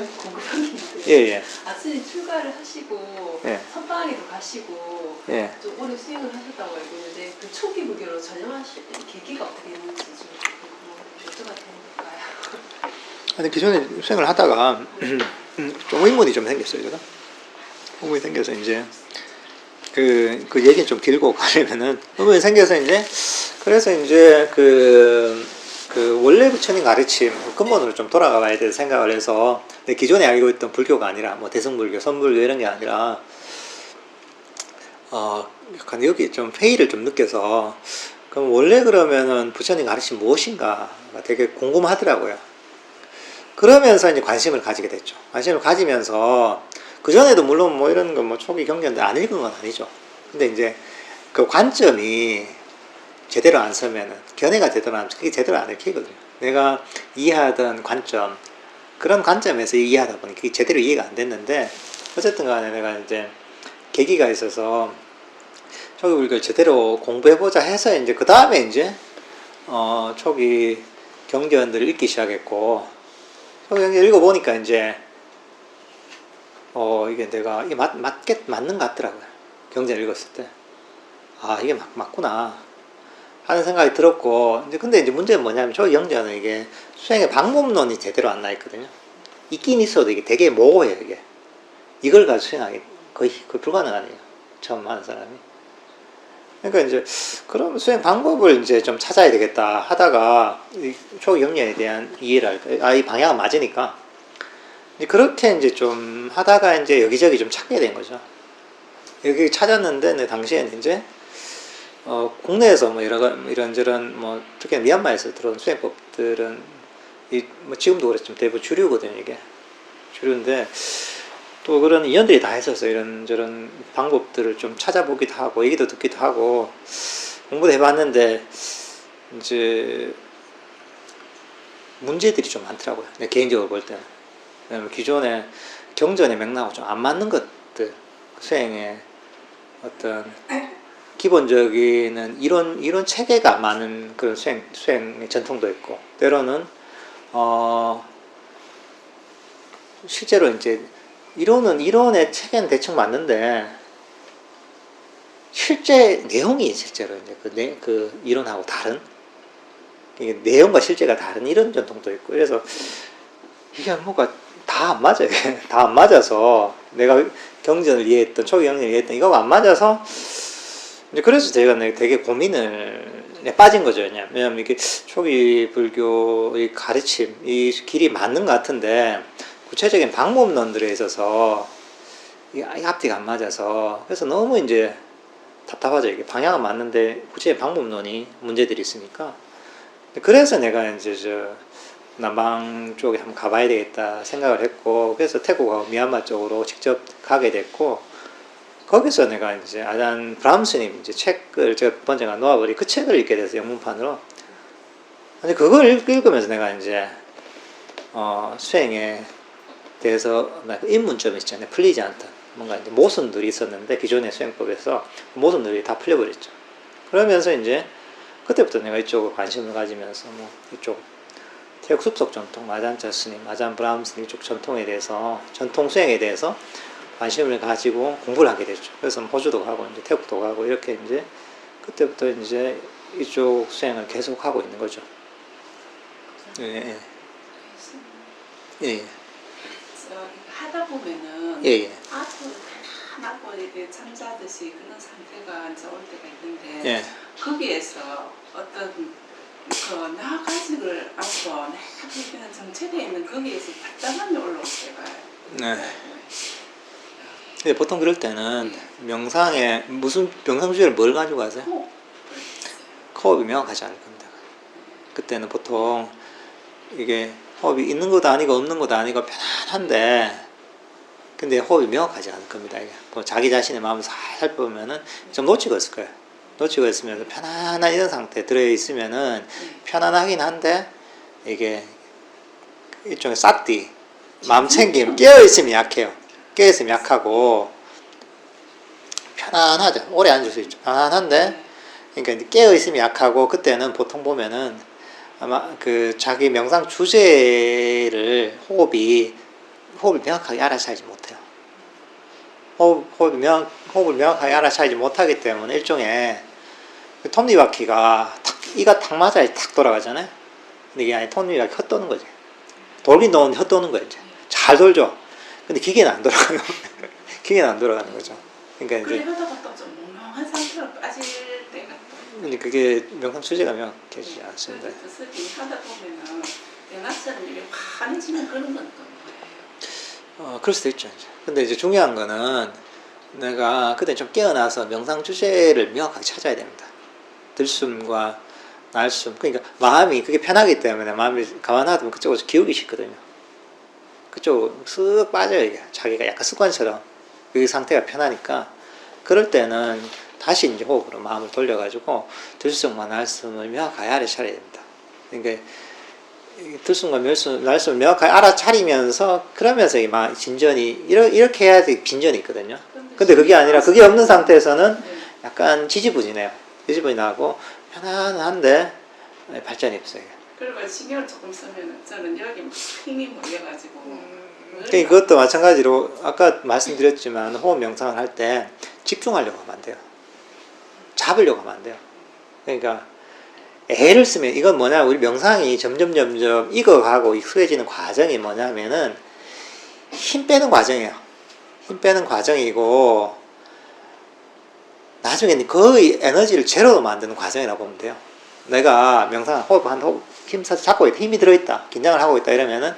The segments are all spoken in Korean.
공급형인데 예. 아스님 출가를 하시고 예. 선방에도 가시고 예. 좀 오래 수행을 하셨다고 알고 있는데 그 초기 불교로 전향하실 계기가 어떻게 있는지 좀 여쭤봐도 될까요? 아니 기존에 수행을 하다가 좀 의문이 좀 생겼어요. 제가 의문이 생겨서 이제 그 얘기는 좀 길고 가려면은 의문이 생겨서 이제 그래서 이제 그 원래 부처님 가르침 근본으로 좀 돌아가 봐야 될 생각을 해서 기존에 알고 있던 불교가 아니라 뭐 대승불교, 선불교 이런 게 아니라 약간 여기 좀 회의를 좀 느껴서 그럼 원래 그러면은 부처님 가르침 무엇인가가 되게 궁금하더라고요. 그러면서 이제 관심을 가지게 됐죠. 관심을 가지면서 그 전에도 물론 뭐 이런 거 뭐 초기 경전들 안 읽은 건 아니죠. 근데 이제 그 관점이 제대로 안 서면은 견해가 제대로 안 서면 그게 제대로 안 읽히거든요. 내가 이해하던 관점 그런 관점에서 이해하다 보니 그게 제대로 이해가 안 됐는데 어쨌든 간에 내가 이제 계기가 있어서 초기 불교를 제대로 공부해보자 해서 이제 그 다음에 이제 초기 경전들을 읽기 시작했고 초기 경전 읽어보니까 이제 이게 내가 이게 맞는 것 같더라고요. 경전을 읽었을 때 이게 맞구나 하는 생각이 들었고 근데 이제 문제는 뭐냐면 초기 경전은 이게 수행의 방법론이 제대로 안 나 있거든요. 있긴 있어도 이게 되게 모호해요. 이걸 가지고 수행하기 거의 불가능하네요. 처음 하는 사람이. 그러니까 이제 그럼 수행 방법을 이제 좀 찾아야 되겠다 하다가 초기 경전에 대한 이해를 할까? 이 방향은 맞으니까 그렇게 이제 좀 하다가 이제 여기저기 좀 찾게 된 거죠. 여기 찾았는데 당시에는 이제 국내에서 뭐 이런저런 뭐 특히 미얀마에서 들어온 수행법들은 뭐 지금도 그렇지만 대부분 주류거든요. 이게 주류인데 또 그런 인연들이 다 있어서 이런저런 방법들을 좀 찾아보기도 하고 얘기도 듣기도 하고 공부도 해봤는데 이제 문제들이 좀 많더라고요. 내 개인적으로 볼 때는. 왜냐면 기존의 경전의 맥락하고 좀 안 맞는 것들, 수행의 어떤 기본적인 이론 체계가 많은 그런 수행의 전통도 있고 때로는 실제로 이제 이론의 체계는 대충 맞는데 실제 내용이 실제로 이제 그 이론하고 다른 내용과 실제가 다른 이런 전통도 있고 그래서 이게 뭐가 다 안 맞아요. 다 안 맞아서 내가 경전을 이해했던 초기 경전을 이해했던 이거가 안 맞아서 이제 그래서 제가 되게 고민을 빠진 거죠. 왜냐면 이게 초기 불교의 가르침 이 길이 맞는 것 같은데 구체적인 방법론들에 있어서 이 앞뒤가 안 맞아서 그래서 너무 이제 답답하죠. 이게 방향은 맞는데 구체적인 방법론이 문제들이 있으니까 그래서 내가 이제 남방 쪽에 한번 가봐야 되겠다 생각을 했고 그래서 태국하고 미얀마 쪽으로 직접 가게 됐고 거기서 내가 이제 아잔 브람스님 이제 책을 제가 번째가 놓아버리 그 책을 읽게 돼서 영문판으로 근데 그걸 읽으면서 내가 이제 수행에 대해서 입문점이 있잖아요. 풀리지 않던 뭔가 이제 모순들이 있었는데 기존의 수행법에서 모순들이 다 풀려버렸죠. 그러면서 이제 그때부터 내가 이쪽으로 관심을 가지면서 뭐 이쪽 태국 숲속 전통 마잔차 스님, 마잔 브람스님 이쪽 전통에 대해서 전통 수행에 대해서 관심을 가지고 공부를 하게 됐죠. 그래서 호주도 가고 이제 태국도 가고 이렇게 이제 그때부터 이제 이쪽 수행을 계속 하고 있는 거죠. 예. 예. 하다 보면은 앞으로 가만하고 이렇게 잠자듯이 그런 상태가 이제 올 때가 있는데 거기에서 어떤 나가지를 않고 그냥 정체되어 있는 거기에서 답답함이 올라올 때가 보통 그럴 때는 명상에 무슨 명상 주제를 뭘 가지고 가세요? 호흡이 명확하지 않을 겁니다. 그때는 보통 이게 호흡이 있는 것도 아니고 없는 것도 아니고 편안한데 근데 호흡이 명확하지 않을 겁니다. 이게 자기 자신의 마음을 살살 보면은 좀 놓치고 있을 거예요. 놓치고 있으면 편안한 이런 상태에 들어있으면은 편안하긴 한데 이게 일종의 싹디 마음 챙김 깨어있으면 약해요. 깨어있으면 약하고 편안하죠. 오래 앉을 수 있죠. 편안한데 그러니까 깨어있으면 약하고 그때는 보통 보면은 아마 그 자기 명상 주제를 호흡이 호흡을 명확하게 알아차리지 못해요. 호흡을 명확하게 알아차리지 못하기 때문에 일종의 톱니바퀴가 이가 탁 맞아야 탁 돌아가잖아요. 근데 이게 아니 톱니바퀴 헛도는 거지. 돌긴 도는데 헛도는 거예요. 이제. 잘 돌죠. 근데 기계는 안 돌아가는 거예요. 기계는 안 돌아가는 거죠. 그러니까 그래 이제 하다가 또 좀 몽롱한 상태로 빠질 때가 또 근데 그게 명상 주제가 명확해지지 않습니다. 스스로 하다 보면은 내나처럼 이게 환해지는 그런 건 또 뭐예요? 그럴 수도 있죠. 이제. 근데 이제 중요한 거는 내가 그때 좀 깨어나서 명상 주제를 명확하게 찾아야 됩니다. 들숨과 날숨. 그러니까 마음이 그게 편하기 때문에 마음이 가만하다 보면 그쪽으로 기우기 쉽거든요. 그쪽으로 쓱 빠져요. 이게. 자기가 약간 습관처럼 그 상태가 편하니까 그럴 때는 다시 이제 호흡으로 마음을 돌려가지고 들숨과 날숨을 명확하게 알아차려야 됩니다. 그러니까 들숨과 날숨을 명확하게 알아차리면서 그러면서 이 진전이 이렇게 해야지 빈전이 있거든요. 근데 그게 아니라 그게 없는 상태에서는 약간 지지부진해요. 지지부진이 나고 편안한데 발전이 없어요. 그리고 신경을 조금 쓰면 저는 여기 막 힘이 몰려가지고 그러니까 그것도 마찬가지로 아까 말씀드렸지만 호흡 명상을 할 때 집중하려고 하면 안 돼요. 잡으려고 하면 안 돼요. 그러니까 애를 쓰면 이건 뭐냐 우리 명상이 점점 익어가고 익숙해지는 과정이 뭐냐면은 힘 빼는 과정이에요. 힘 빼는 과정이고 나중에는 거의 에너지를 제로로 만드는 과정이라고 보면 돼요. 내가 명상 호흡 힘 잡고 있다, 힘이 들어있다, 긴장을 하고 있다 이러면은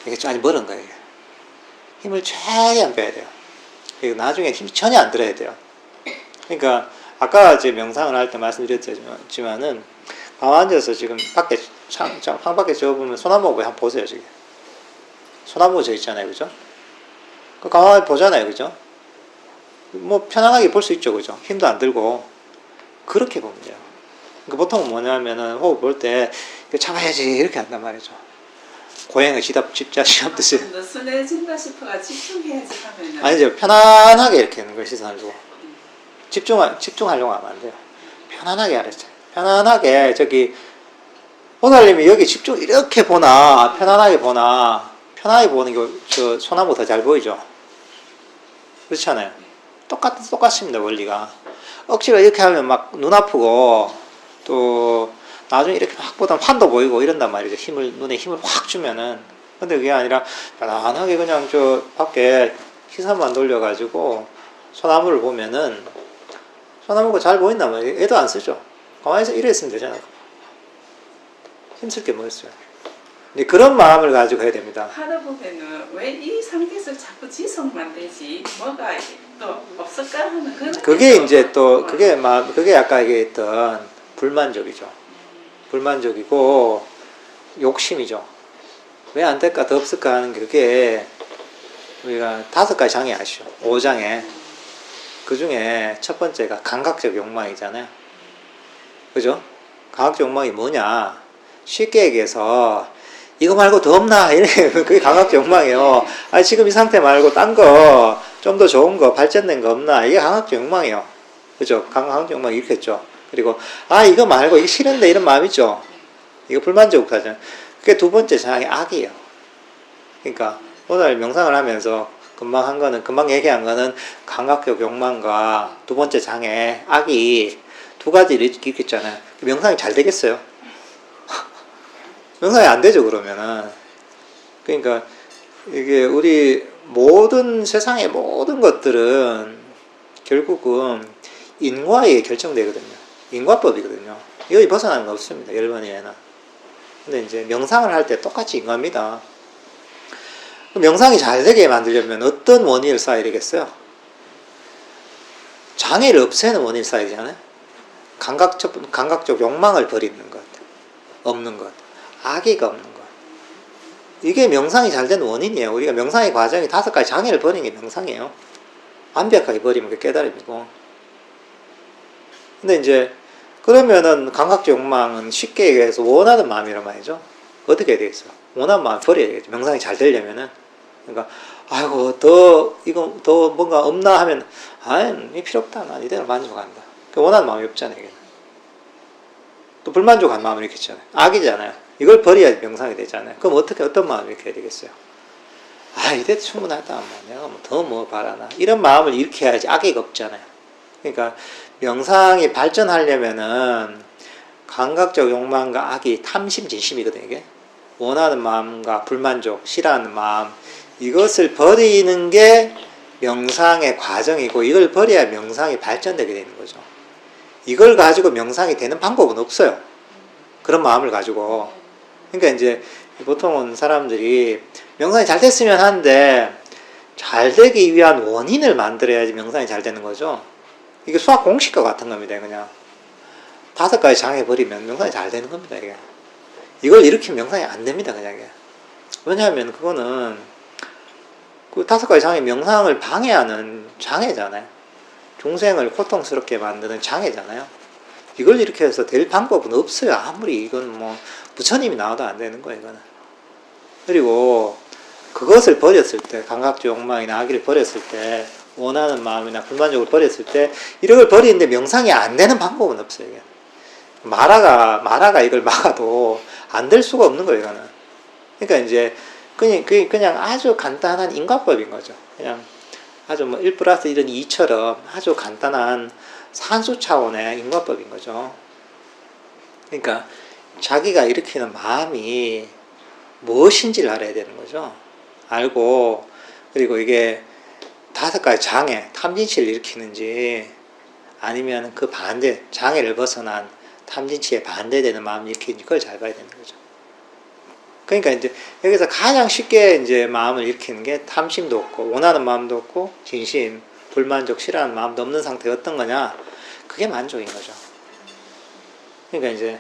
이게 좀 아직 멀은 거예요. 힘을 최대한 빼야 돼요. 그리고 나중에 힘이 전혀 안 들어야 돼요. 그러니까 아까 이제 명상을 할 때 말씀드렸지만은 가만히 앉아서 지금 밖에 창밖에 저어보면 소나무 한번 보세요. 지금 소나무 저 있잖아요, 그죠? 그 가만히 보잖아요, 그죠? 뭐 편안하게 볼 수 있죠, 그죠? 힘도 안 들고 그렇게 보면 돼요. 그러니까 보통은 뭐냐면은 호흡 볼 때 참아야지 이렇게 한단 말이죠. 고양이가 집자 시합듯이. 너 순해진다 싶어가 집중해야지 하면은 아니죠. 편안하게 이렇게 하는 거예요. 시선을 두고. 집중하려고 하면 안 돼요. 편안하게 하랬죠. 편안하게 저기 호날님이 여기 집중 이렇게 보나 편안하게 보는 게 저 소나무 더 잘 보이죠. 그렇잖아요. 똑같습니다. 원리가. 억지로 이렇게 하면 막 눈 아프고 또 나중에 이렇게 막 보다 판도 보이고 이런단 말이죠. 눈에 힘을 확 주면은. 근데 그게 아니라 편안하게 그냥 저 밖에 시선만 돌려가지고 소나무를 보면은 소나무가 잘 보인단 말이에요. 애도 안 쓰죠. 가만히 이랬으면 되잖아요. 힘쓸 게 뭐였어요. 그런 마음을 가지고 해야 됩니다. 하다 보면은 왜 이 상태에서 자꾸 지속만 되지 뭐가 또 없을까 하는 그런 그게 이제 또 그게 아까 얘기했던 불만족이죠. 불만족이고 욕심이죠. 왜 안 될까 더 없을까 하는 게 그게 우리가 5가지 장애 아시죠? 5장애. 그 중에 첫 번째가 감각적 욕망이잖아요. 그죠? 감각적 욕망이 뭐냐? 쉽게 얘기해서 이거 말고 더 없나? 그게 감각적 욕망이에요. 아니 지금 이 상태 말고 딴 거 좀 더 좋은 거 발전된 거 없나? 이게 감각적 욕망이에요. 그죠? 감각적 욕망이 이렇게 했죠. 그리고 이거 말고 이게 싫은데 이런 마음 있죠. 이거 불만족 하잖아요. 그게 두 번째 장애 악이에요. 그러니까 오늘 명상을 하면서 금방 얘기한 거는 감각적 욕망과 두 번째 장애 악이 두 가지를 이렇게 있잖아요. 명상이 잘 되겠어요? 명상이 안 되죠, 그러면은. 그러니까 이게 우리 세상의 모든 것들은 결국은 인과에 결정되거든요. 인과법이거든요. 여기 벗어나는 거 없습니다. 열반에는. 근데 이제 명상을 할 때 똑같이 인과입니다. 명상이 잘 되게 만들려면 어떤 원인을 쌓아야 되겠어요? 장애를 없애는 원인을 쌓아야 되잖아요. 감각적 욕망을 버리는 것, 없는 것, 악의가 없는 것. 이게 명상이 잘 되는 원인이에요. 우리가 명상의 과정이 5가지 장애를 버리는 게 명상이에요. 완벽하게 버리면 그게 깨달음이고. 근데 이제 그러면은 감각적 욕망은 쉽게 얘기해서 원하는 마음이란 말이죠. 어떻게 해야 되겠어? 원하는 마음 버려야 되겠죠. 명상이 잘 되려면은. 그러니까 아이고 이거 더 뭔가 없나 하면 이 필요 없다. 난 이대로 만족한다. 원하는 마음이 없잖아요. 이게. 또 불만족한 마음이 이렇게 있잖아요. 악이잖아야 이걸 버려야 명상이 되잖아요. 그럼 어떤 마음이 이렇게 해야 되겠어요? 아 이래 충분하다 뭐 내가 뭐 더 뭐 바라나 이런 마음을 일으켜야지 악의가 없잖아요. 그러니까 명상이 발전하려면은 감각적 욕망과 악이 탐심 진심이거든요. 이게 원하는 마음과 불만족 싫어하는 마음 이것을 버리는 게 명상의 과정이고 이걸 버려야 명상이 발전되게 되는 거죠. 이걸 가지고 명상이 되는 방법은 없어요. 그런 마음을 가지고. 그러니까 이제 보통은 사람들이 명상이 잘 됐으면 하는데 잘 되기 위한 원인을 만들어야지 명상이 잘 되는 거죠. 이게 수학 공식과 같은 겁니다. 그냥 5가지 장애 버리면 명상이 잘 되는 겁니다. 이게. 이걸 일으키면 명상이 안 됩니다. 그냥 이게. 왜냐하면 그거는 그 5가지 장애 명상을 방해하는 장애잖아요. 중생을 고통스럽게 만드는 장애잖아요. 이걸 일으켜서 될 방법은 없어요. 아무리 이건 뭐 부처님이 나와도 안 되는 거예요. 이거는. 그리고 그것을 버렸을 때 감각적 욕망이나 악의를 버렸을 때 원하는 마음이나 불만족을 버렸을 때 이런 걸 버리는데 명상이 안 되는 방법은 없어요. 이게. 마라가 이걸 막아도 안 될 수가 없는 거예요. 이거는. 그러니까 이제 그냥 아주 간단한 인과법인 거죠. 그냥 아주 뭐 1 플러스 1은 2처럼 아주 간단한 산수 차원의 인과법인 거죠. 그러니까 자기가 일으키는 마음이 무엇인지를 알아야 되는 거죠. 알고 그리고 이게 5가지 장애, 탐진치를 일으키는지 아니면 그 반대, 장애를 벗어난 탐진치에 반대되는 마음을 일으키는지 그걸 잘 봐야 되는 거죠. 그러니까 이제 여기서 가장 쉽게 이제 마음을 일으키는 게 탐심도 없고 원하는 마음도 없고 진심, 불만족, 싫어하는 마음도 없는 상태가 어떤 거냐? 그게 만족인 거죠. 그러니까 이제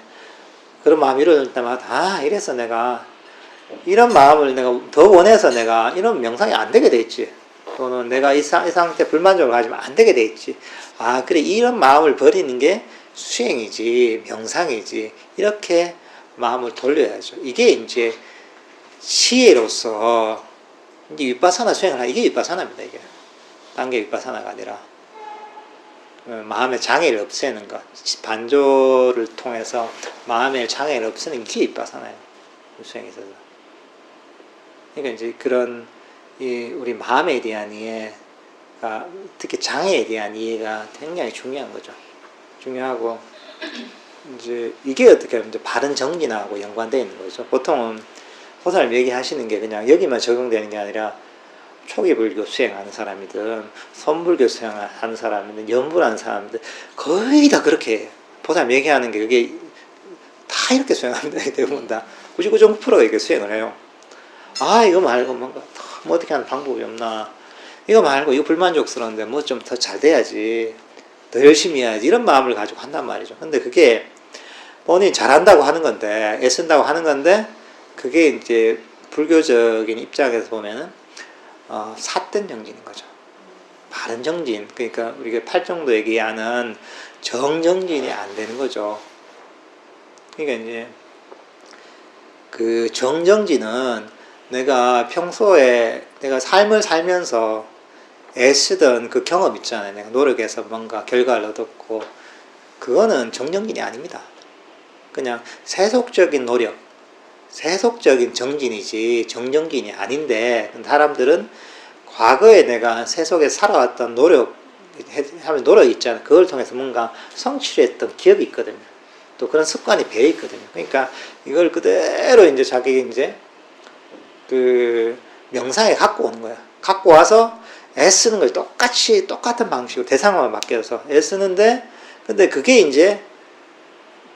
그런 마음이 이루어질 때마다 아 이래서 내가 이런 마음을 내가 더 원해서 내가 이런 명상이 안 되게 돼 있지. 또는 내가 이 상태 불만족을 가지면 안 되게 돼 있지. 아 그래 이런 마음을 버리는 게 수행이지 명상이지. 이렇게 마음을 돌려야죠. 이게 이제 시혜로서 이제 윗바사나 수행을 하는 이게 윗바사나입니다. 이게 딴 게 윗바사나가 아니라 마음의 장애를 없애는 것, 반조를 통해서 마음의 장애를 없애는 게 윗바사나예요. 수행에 있어서. 그러니까 이제 그런 우리 마음에 대한 이해가 특히 장애에 대한 이해가 굉장히 중요한 거죠. 중요하고 이제 이게 어떻게 하면 이제 바른 정진하고 연관되어 있는 거죠. 보통은 보살님 얘기하시는 게 그냥 여기만 적용되는 게 아니라 초기 불교 수행하는 사람이든 선불교 수행하는 사람이든 연불하는 사람들 거의 다 그렇게 보살님 얘기하는 게 그게 다 이렇게 수행합니다. 대부분 다 99.9%가 이렇게 수행을 해요. 아 이거 말고 뭔가 뭐 어떻게 하는 방법이 없나, 이거 말고 이거 불만족스러운데 뭐 좀 더 잘 돼야지, 더 열심히 해야지, 이런 마음을 가지고 한단 말이죠. 근데 그게 본인이 잘한다고 하는 건데, 애쓴다고 하는 건데, 그게 이제 불교적인 입장에서 보면은 삿된 정진인 거죠. 바른 정진, 그러니까 우리가 팔정도 얘기하는 정정진이 안 되는 거죠. 그러니까 이제 그 정정진은 내가 평소에 내가 삶을 살면서 애쓰던 그 경험 있잖아요. 내가 노력해서 뭔가 결과를 얻었고, 그거는 정정진이 아닙니다. 그냥 세속적인 노력, 세속적인 정진이지 정정진이 아닌데, 사람들은 과거에 내가 세속에 살아왔던 노력이 있잖아요. 그걸 통해서 뭔가 성취를 했던 기억이 있거든요. 또 그런 습관이 배어 있거든요. 그러니까 이걸 그대로 이제 자기 이제 그 명상에 갖고 오는 거야. 갖고 와서 애쓰는 걸 똑같은 방식으로 대상만 맡겨서 애쓰는데, 근데 그게 이제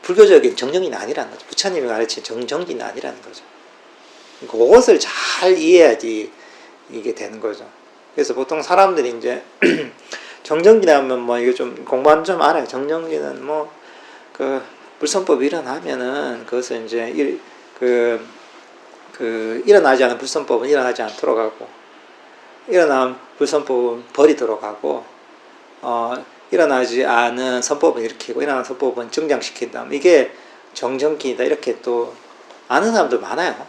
불교적인 정정진이 아니라는 거죠. 부처님이 가르친 정정진이 아니라는 거죠. 그것을 잘 이해해야지 이게 되는 거죠. 그래서 보통 사람들이 이제 정정진 하면 뭐 이게 좀 공부하면 좀 알아요. 정정진은 뭐 그 불선법이 일어나면은 그것을 이제 일어나지 않은 불선법은 일어나지 않도록 하고, 일어난 불선법은 버리도록 하고, 일어나지 않은 선법은 일으키고, 일어나는 선법은 정장시킨다. 이게 정정기이다. 이렇게 또 아는 사람들 많아요.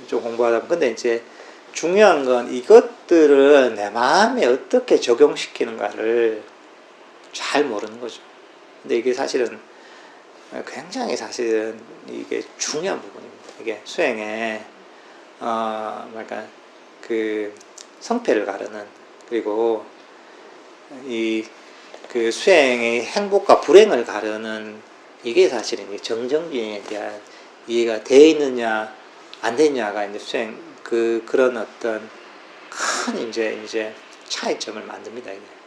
좀 공부하다 보면. 근데 이제 중요한 건 이것들을 내 마음에 어떻게 적용시키는가를 잘 모르는 거죠. 근데 이게 사실은 굉장히 사실은 이게 중요한 부분입니다. 이게 수행에, 그 성패를 가르는, 그리고 이 그 수행의 행복과 불행을 가르는, 이게 사실은 이 정정비행에 대한 이해가 돼 있느냐 안 되느냐가 이제 수행 그런 어떤 큰 이제 차이점을 만듭니다. 이게.